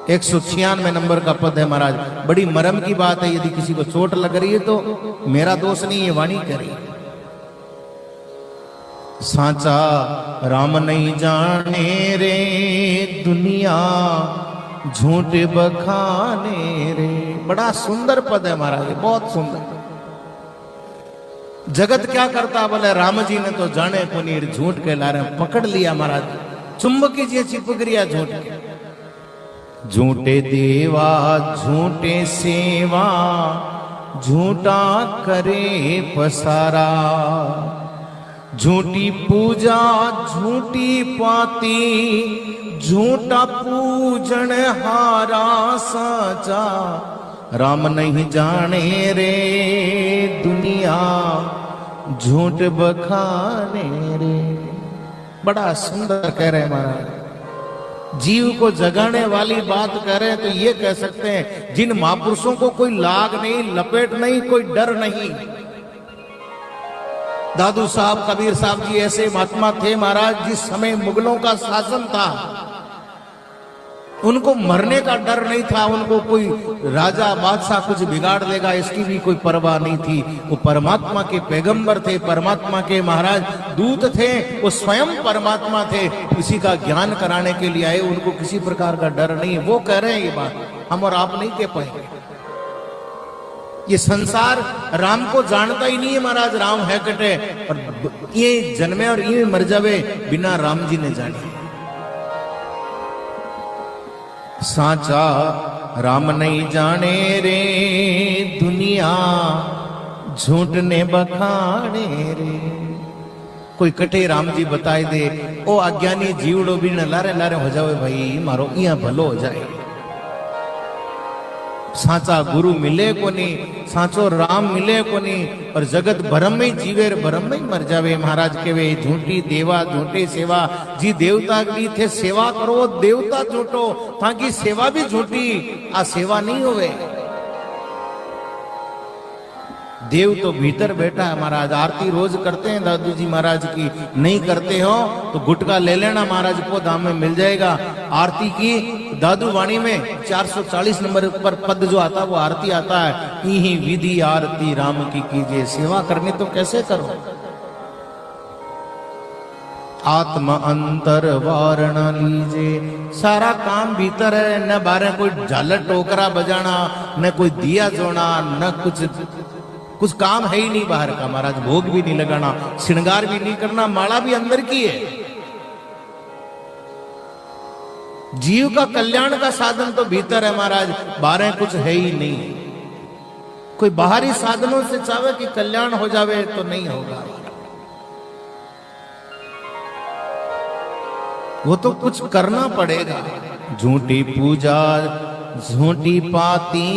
196 number का पद है महाराज। बड़ी मरम की बात है, यदि किसी को चोट लग रही है तो मेरा दोष नहीं, ये वाणी करी। साचा राम नहीं जाने रे दुनिया झूठ बखाने रे। बड़ा सुंदर पद है महाराज, बहुत सुंदर। जगत क्या करता बोले राम जी ने तो जाने को नहीं, झूठ के लारे पकड़ लिया महाराज, चुंबकी जी चिपक रिया झूठ के। झूठे देवा झूठे सेवा झूठा करे पसारा, झूठी पूजा झूठी पाती झूठा पूजन हारा। साचा राम नहीं जाने रे दुनिया झूठ बखाने रे। बड़ा सुंदर कह रहे महाराज, जीव को जगाने वाली बात कह रहे हैं तो ये कह सकते हैं जिन महापुरुषों को कोई लाग नहीं, लपेट नहीं, कोई डर नहीं। दादू साहब, कबीर साहब जी ऐसे महात्मा थे महाराज, जिस समय मुगलों का शासन था उनको मरने का डर नहीं था, उनको कोई राजा बादशाह कुछ बिगाड़ देगा इसकी भी कोई परवाह नहीं थी। वो परमात्मा के पैगंबर थे, परमात्मा के महाराज दूत थे, वो स्वयं परमात्मा थे, किसी का ज्ञान कराने के लिए आए, उनको किसी प्रकार का डर नहीं। वो कह रहे हैं ये बात, हम और आप नहीं कह पाएंगे। ये संसार राम को जानता ही नहीं है महाराज, राम है कटे और ये जन्मे और ये मर जावे बिना राम जी ने जाने। साचा राम नहीं जाने रे दुनिया झूठ ने बखाने रे। कोई कटे राम जी बताए दे, ओ अज्ञानी जीवड़ो भी न लारे लारे हो जावे भाई मारो इया भलो हो जाए। साचा गुरु मिले को नहीं, साचो राम मिले को नहीं, और जगत भरम में जीवे भरम में मर जावे। महाराज के वे झूठी देवा झूठी सेवा, जी देवता भी थे सेवा करो, देवता झूठो ताकि सेवा भी झूठी, आ सेवा नहीं होवे। देव तो भीतर बैठा है महाराज। आरती रोज करते हैं दादू जी महाराज की, नहीं करते हो तो गुटका ले लेना महाराज को धाम में मिल जाएगा। आरती की दादू वाणी में 440 नंबर पर पद जो आता है वो आरती आता है, यही विधि आरती राम की कीजिए। सेवा करनी तो कैसे करो, आत्मा अंतर वारण लीजिए। सारा काम भीतर है, न बारे कोई झालर टोकरा बजाना, न कोई दिया जोड़ना, न कुछ काम है ही नहीं बाहर का महाराज। भोग भी नहीं लगाना, श्रृंगार भी नहीं करना, माला भी अंदर की है। जीव का कल्याण का साधन तो भीतर है महाराज, बाहर कुछ है ही नहीं। कोई बाहरी साधनों से चाहे कि कल्याण हो जावे तो नहीं होगा, वो तो कुछ करना पड़ेगा। झूठी पूजा झूठी पाती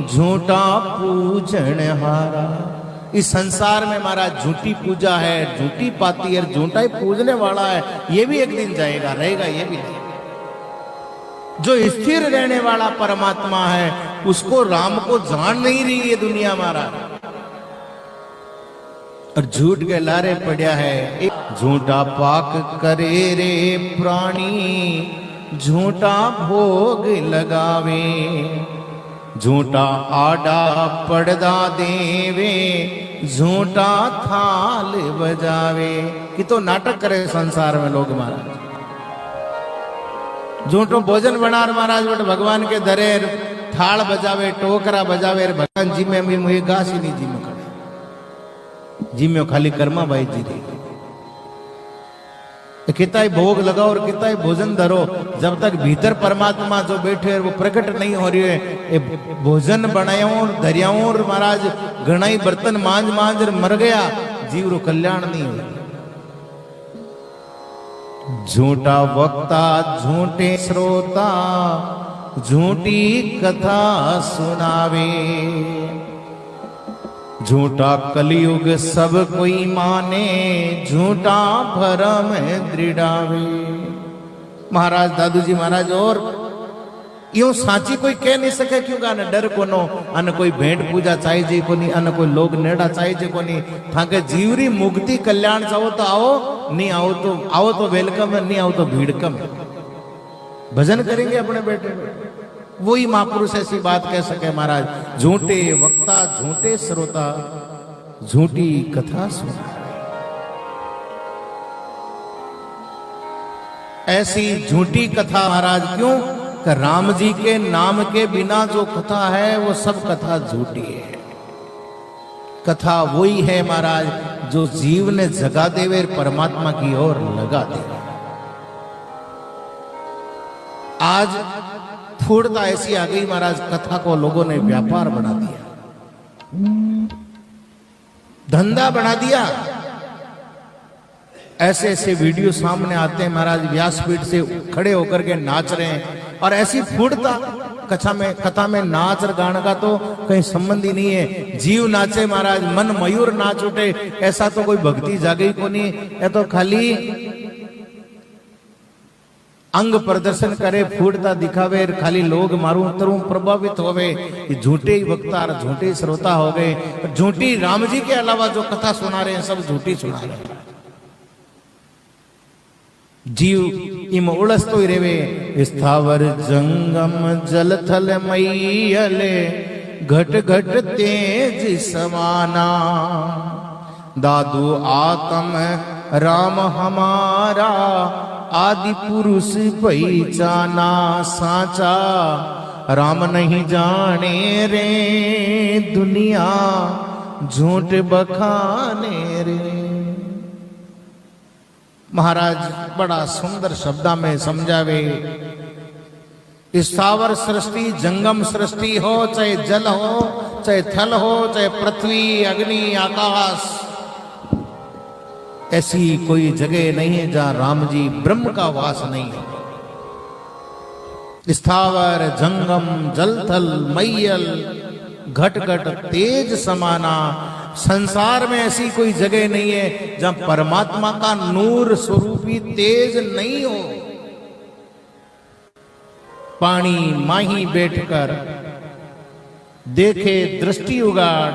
झूठा पूजन हारा। इस संसार में महाराज झूठी पूजा है, झूठी पाती है, झूठा ही पूजने वाला है, ये भी एक दिन जाएगा, रहेगा ये भी नहीं। जो स्थिर रहने वाला परमात्मा है उसको राम को जान नहीं रही है दुनिया महाराज, और झूठ के लारे पड़ा है। झूठा पाक करे रे प्राणी झूठा भोग लगावे, झूठा आडा पड़दा देवे झूठा थाल बजावे। कि तो नाटक करे संसार में लोग महाराज, झूठो भोजन बना महाराज बट भगवान के धरे थाल बजावे, टोकरा बजावे, भगवान जी में मुझे घास ही नहीं जी में खड़े, जी में खाली कर्मा भाई जी रही। कितना ही भोग लगाओ और कितना ही भोजन धरो, जब तक भीतर परमात्मा जो बैठे है वो प्रकट नहीं हो रही है। ये भोजन बनाया धरिया और महाराज घना ही बर्तन मांझ मांझ मर गया, जीव रो कल्याण नहीं हो। झूठा वक्ता झूठे श्रोता झूठी कथा सुनावे, झूठा कलयुग सब कोई माने झूठा भरम दृढ़ावे। महाराज दादू जी महाराज और यूं साची कोई कह नहीं सके क्यों का डर कोनो, अन कोई भेंट पूजा चाहिए को नहीं, अन कोई लोग नेड़ा चाहिए को नहीं। थाके जीवरी मुक्ति कल्याण चाहो तो आओ, नहीं आओ तो वेलकम है, नहीं आओ तो भीड़ कम है। भजन करेंगे अपने बैठे बैठे। वही महापुरुष ऐसी बात कह सके महाराज, झूठे वक्ता झूठे श्रोता झूठी कथा सुना। ऐसी झूठी कथा महाराज क्यों? कि राम जी के नाम के बिना जो कथा है वो सब कथा झूठी है। कथा वही है महाराज जो जीव ने जगा देवे, परमात्मा की ओर लगा दे। आज फूड़ता ऐसी आ गई महाराज, कथा को लोगों ने व्यापार बना दिया, धंधा बना दिया। ऐसे ऐसे वीडियो सामने आते हैं महाराज, व्यासपीठ से खड़े होकर के नाच रहे हैं और ऐसी फूड़ता। कथा में नाच और गाने का तो कहीं संबंध ही नहीं है। जीव नाचे महाराज, मन मयूर नाच उठे, ऐसा तो कोई भक्ति जागे को नहीं। ये तो खाली अंग प्रदर्शन करे, फूटता दिखावे, खाली लोग मारू तरु प्रभावित होवे। झूठे ही वक्ता और झूठे ही श्रोता हो गए। झूठी राम जी के अलावा जो कथा सुना रहे हैं सब झूठी सुना रहे हैं। जीव इम उड़सतो ही रेवे। स्थावर जंगम जल थल मैयले घट घट तेज समाना। दादू आत्म राम हमारा आदि पुरुष पहचाना। साचा राम नहीं जाने रे दुनिया झूठ बखाने रे। महाराज बड़ा सुंदर शब्दा में समझावे। स्थावर सृष्टि जंगम सृष्टि हो, चाहे जल हो, चाहे थल हो, चाहे पृथ्वी अग्नि आकाश, ऐसी कोई जगह नहीं है जहां राम जी ब्रह्म का वास नहीं है। स्थावर जंगम जल थल मैयल घट घट तेज समाना। संसार में ऐसी कोई जगह नहीं है जहां परमात्मा का नूर स्वरूपी तेज नहीं हो। पानी माही बैठकर देखे दृष्टि उगाड़,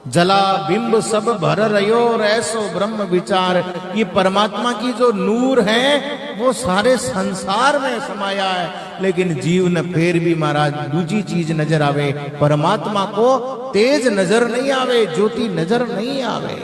जला बिंब सब भर रयो ऐसो ब्रह्म विचार। ये परमात्मा की जो नूर है वो सारे संसार में समाया है, लेकिन जीव ने फिर भी महाराज दूसरी चीज नजर आवे। परमात्मा को तेज नजर नहीं आवे, ज्योति नजर नहीं आवे।